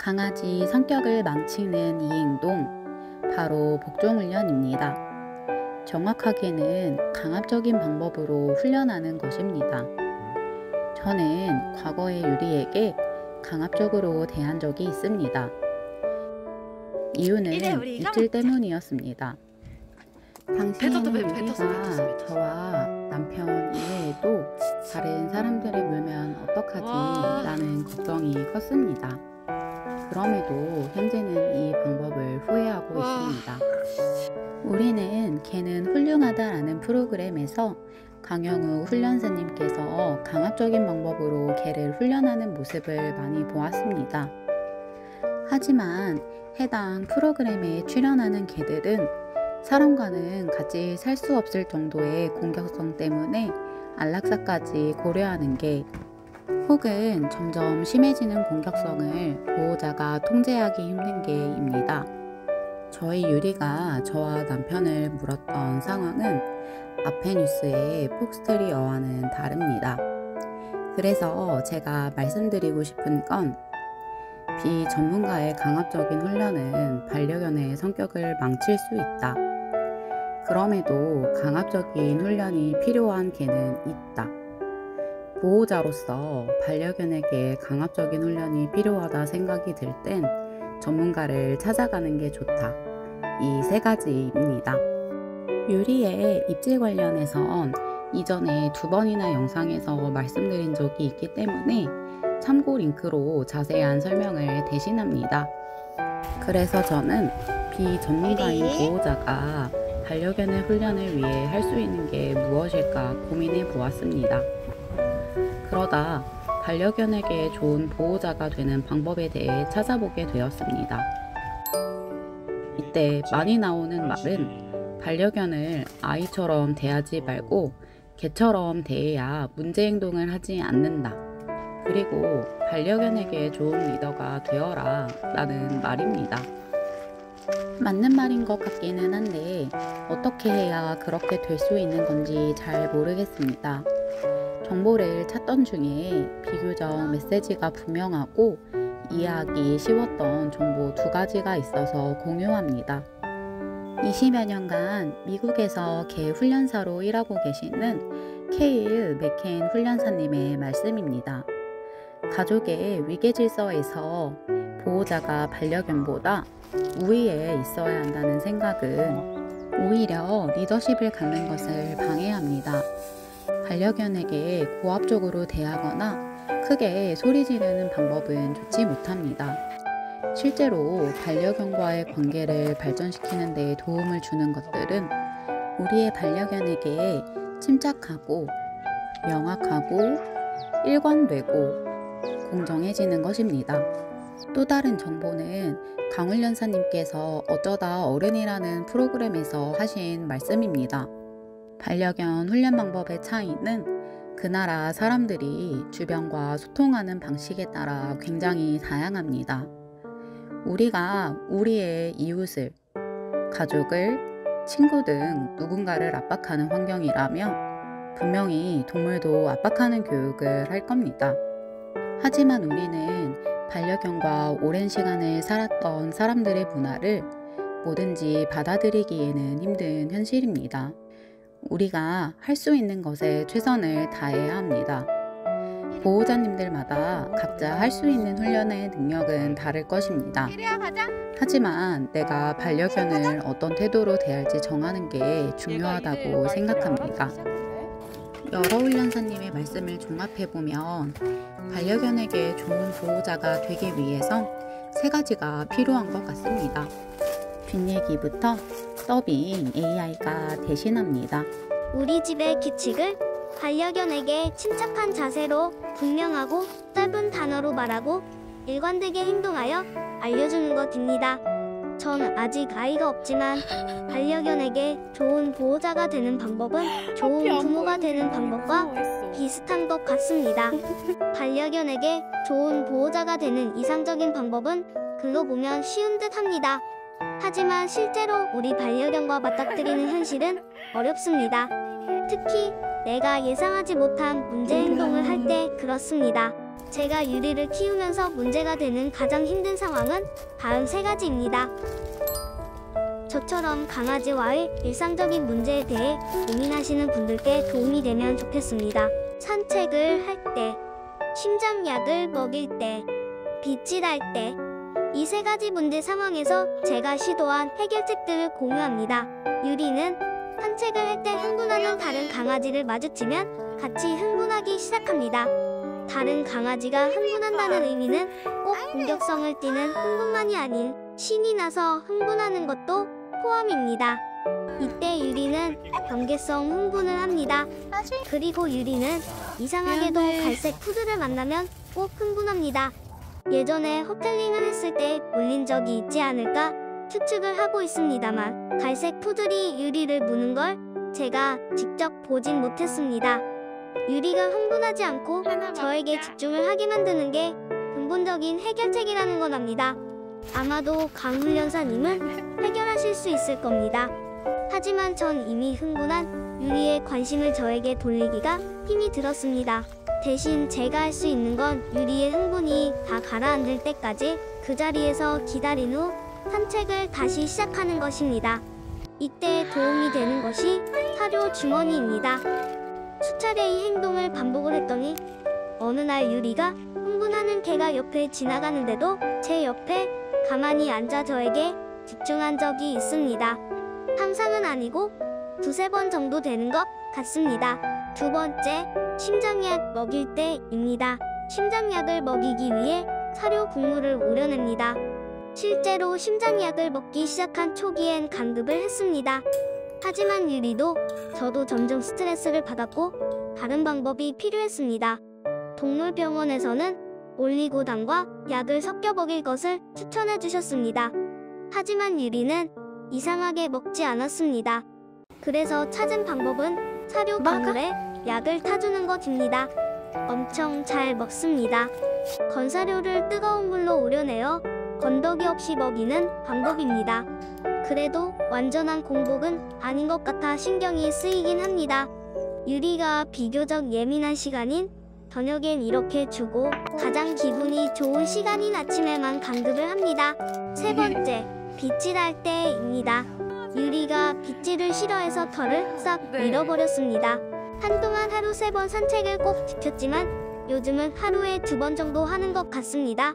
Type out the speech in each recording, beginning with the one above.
강아지 성격을 망치는 이 행동, 바로 복종훈련입니다. 정확하게는 강압적인 방법으로 훈련하는 것입니다. 저는 과거에 유리에게 강압적으로 대한 적이 있습니다. 이유는 입질 때문이었습니다. 당시에는 유리가 저와 남편 이외에도 다른 사람들을 물면 어떡하지 라는 걱정이 컸습니다. 그럼에도 현재는 이 방법을 후회하고 있습니다. 우리는 개는 훌륭하다라는 프로그램에서 강영우 훈련사님께서 강압적인 방법으로 개를 훈련하는 모습을 많이 보았습니다. 하지만 해당 프로그램에 출연하는 개들은 사람과는 같이 살 수 없을 정도의 공격성 때문에 안락사까지 고려하는 게, 혹은 점점 심해지는 공격성을 보호자가 통제하기 힘든 게입니다. 저희 유리가 저와 남편을 물었던 상황은 앞의 뉴스의 폭스테리어와는 다릅니다. 그래서 제가 말씀드리고 싶은 건, 비전문가의 강압적인 훈련은 반려견의 성격을 망칠 수 있다. 그럼에도 강압적인 훈련이 필요한 개는 있다. 보호자로서 반려견에게 강압적인 훈련이 필요하다 생각이 들 땐 전문가를 찾아가는 게 좋다. 이 세 가지입니다. 유리의 입질 관련해선 이전에 2번이나 영상에서 말씀드린 적이 있기 때문에 참고 링크로 자세한 설명을 대신합니다. 그래서 저는 비전문가인 보호자가 반려견의 훈련을 위해 할 수 있는 게 무엇일까 고민해 보았습니다. 그러다 반려견에게 좋은 보호자가 되는 방법에 대해 찾아보게 되었습니다. 이때 많이 나오는 말은 반려견을 아이처럼 대하지 말고 개처럼 대해야 문제 행동을 하지 않는다. 그리고 반려견에게 좋은 리더가 되어라 라는 말입니다. 맞는 말인 것 같기는 한데 어떻게 해야 그렇게 될 수 있는 건지 잘 모르겠습니다. 정보를 찾던 중에 비교적 메시지가 분명하고 이해하기 쉬웠던 정보 2가지가 있어서 공유합니다. 20여 년간 미국에서 개 훈련사로 일하고 계시는 케일 맥케인 훈련사님의 말씀입니다. 가족의 위계 질서에서 보호자가 반려견보다 우위에 있어야 한다는 생각은 오히려 리더십을 갖는 것을 방해합니다. 반려견에게 고압적으로 대하거나 크게 소리 지르는 방법은 좋지 못합니다. 실제로 반려견과의 관계를 발전시키는 데 도움을 주는 것들은 우리의 반려견에게 침착하고 명확하고 일관되고 공정해지는 것입니다. 또 다른 정보는 강훈련사님께서 어쩌다 어른이라는 프로그램에서 하신 말씀입니다. 반려견 훈련 방법의 차이는 그 나라 사람들이 주변과 소통하는 방식에 따라 굉장히 다양합니다. 우리가 우리의 이웃을, 가족을, 친구 등 누군가를 압박하는 환경이라면 분명히 동물도 압박하는 교육을 할 겁니다. 하지만 우리는 반려견과 오랜 시간을 살았던 사람들의 문화를 뭐든지 받아들이기에는 힘든 현실입니다. 우리가 할 수 있는 것에 최선을 다해야 합니다. 보호자님들마다 각자 할 수 있는 훈련의 능력은 다를 것입니다. 하지만 내가 반려견을 어떤 태도로 대할지 정하는 게 중요하다고 생각합니다. 여러 훈련사님의 말씀을 종합해보면 반려견에게 좋은 보호자가 되기 위해선 3가지가 필요한 것 같습니다. 뒷얘기부터 더빙 AI가 대신합니다. 우리 집의 규칙을 반려견에게 침착한 자세로 분명하고 짧은 단어로 말하고 일관되게 행동하여 알려주는 것입니다. 저는 아직 아이가 없지만 반려견에게 좋은 보호자가 되는 방법은 좋은 부모가 되는 방법과 비슷한 것 같습니다. 반려견에게 좋은 보호자가 되는 이상적인 방법은 글로 보면 쉬운 듯 합니다. 하지만 실제로 우리 반려견과 맞닥뜨리는 현실은 어렵습니다. 특히 내가 예상하지 못한 문제 행동을 할 때 그렇습니다. 제가 유리를 키우면서 문제가 되는 가장 힘든 상황은 다음 세 가지입니다. 저처럼 강아지와의 일상적인 문제에 대해 고민하시는 분들께 도움이 되면 좋겠습니다. 산책을 할 때, 심장약을 먹일 때, 빗질 할 때, 이 세 가지 문제 상황에서 제가 시도한 해결책들을 공유합니다. 유리는 산책을 할 때 흥분하는 다른 강아지를 마주치면 같이 흥분하기 시작합니다. 다른 강아지가 흥분한다는 의미는 꼭 공격성을 띠는 흥분만이 아닌 신이 나서 흥분하는 것도 포함입니다. 이때 유리는 경계성 흥분을 합니다. 그리고 유리는 이상하게도 갈색 푸드를 만나면 꼭 흥분합니다. 예전에 호텔링을 했을 때 물린 적이 있지 않을까 추측을 하고 있습니다만 갈색 푸들이 유리를 무는 걸 제가 직접 보진 못했습니다. 유리가 흥분하지 않고 저에게 집중을 하게 만드는 게 근본적인 해결책이라는 건 압니다. 아마도 강훈련사님은 해결하실 수 있을 겁니다. 하지만 전 이미 흥분한 유리의 관심을 저에게 돌리기가 힘이 들었습니다. 대신 제가 할 수 있는 건 유리의 흥분이 다 가라앉을 때까지 그 자리에서 기다린 후 산책을 다시 시작하는 것입니다. 이때 도움이 되는 것이 사료 주머니입니다. 수차례 이 행동을 반복을 했더니 어느 날 유리가 흥분하는 개가 옆에 지나가는데도 제 옆에 가만히 앉아 저에게 집중한 적이 있습니다. 항상은 아니고 두세 번 정도 되는 것 같습니다. 두 번째, 심장약 먹일 때입니다. 심장약을 먹이기 위해 사료 국물을 우려냅니다. 실제로 심장약을 먹기 시작한 초기엔 간급을 했습니다. 하지만 유리도 저도 점점 스트레스를 받았고 다른 방법이 필요했습니다. 동물병원에서는 올리고당과 약을 섞여 먹일 것을 추천해 주셨습니다. 하지만 유리는 이상하게 먹지 않았습니다. 그래서 찾은 방법은 사료 국물에 약을 타주는 것입니다. 엄청 잘 먹습니다. 건사료를 뜨거운 물로 우려내어 건더기 없이 먹이는 방법입니다. 그래도 완전한 공복은 아닌 것 같아 신경이 쓰이긴 합니다. 유리가 비교적 예민한 시간인 저녁엔 이렇게 주고 가장 기분이 좋은 시간인 아침에만 간급을 합니다. 세 번째, 빗질할 때입니다. 유리가 빗질을 싫어해서 털을 싹 밀어버렸습니다. 한동안 하루 3번 산책을 꼭 지켰지만 요즘은 하루에 2번 정도 하는 것 같습니다.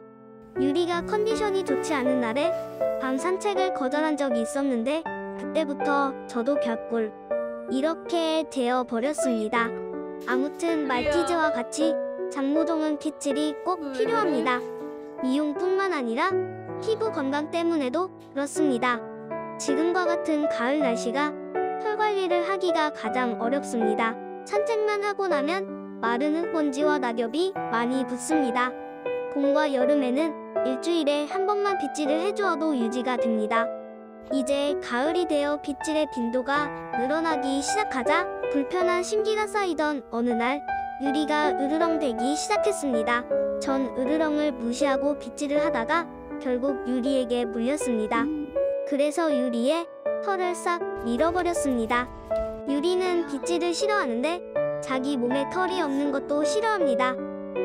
유리가 컨디션이 좋지 않은 날에 밤 산책을 거절한 적이 있었는데 그때부터 저도 갸꿀 이렇게 되어버렸습니다. 아무튼 말티즈와 같이 장모종은 빗질이 꼭 필요합니다. 미용뿐만 아니라 피부 건강 때문에도 그렇습니다. 지금과 같은 가을 날씨가 털 관리를 하기가 가장 어렵습니다. 산책만 하고 나면 마른 흙먼지와 낙엽이 많이 붙습니다. 봄과 여름에는 일주일에 한 번만 빗질을 해주어도 유지가 됩니다. 이제 가을이 되어 빗질의 빈도가 늘어나기 시작하자 불편한 심기가 쌓이던 어느 날 유리가 으르렁대기 시작했습니다. 전 으르렁을 무시하고 빗질을 하다가 결국 유리에게 물렸습니다. 그래서 유리의 털을 싹 밀어버렸습니다. 유리는 빗질을 싫어하는데 자기 몸에 털이 없는 것도 싫어합니다.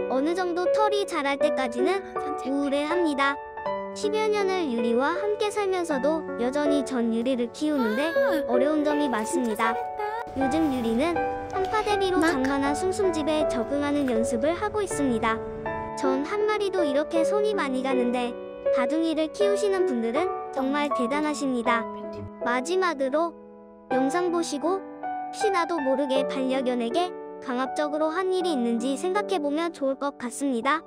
어느 정도 털이 자랄 때까지는 우울해합니다. 10여 년을 유리와 함께 살면서도 여전히 전 유리를 키우는데 어려운 점이 많습니다. 요즘 유리는 한파대비로 장만한 숭숭집에 적응하는 연습을 하고 있습니다. 전 한 마리도 이렇게 손이 많이 가는데 다둥이를 키우시는 분들은 정말 대단하십니다. 마지막으로 영상 보시고 혹시 나도 모르게 반려견에게 강압적으로 한 일이 있는지 생각해보면 좋을 것 같습니다.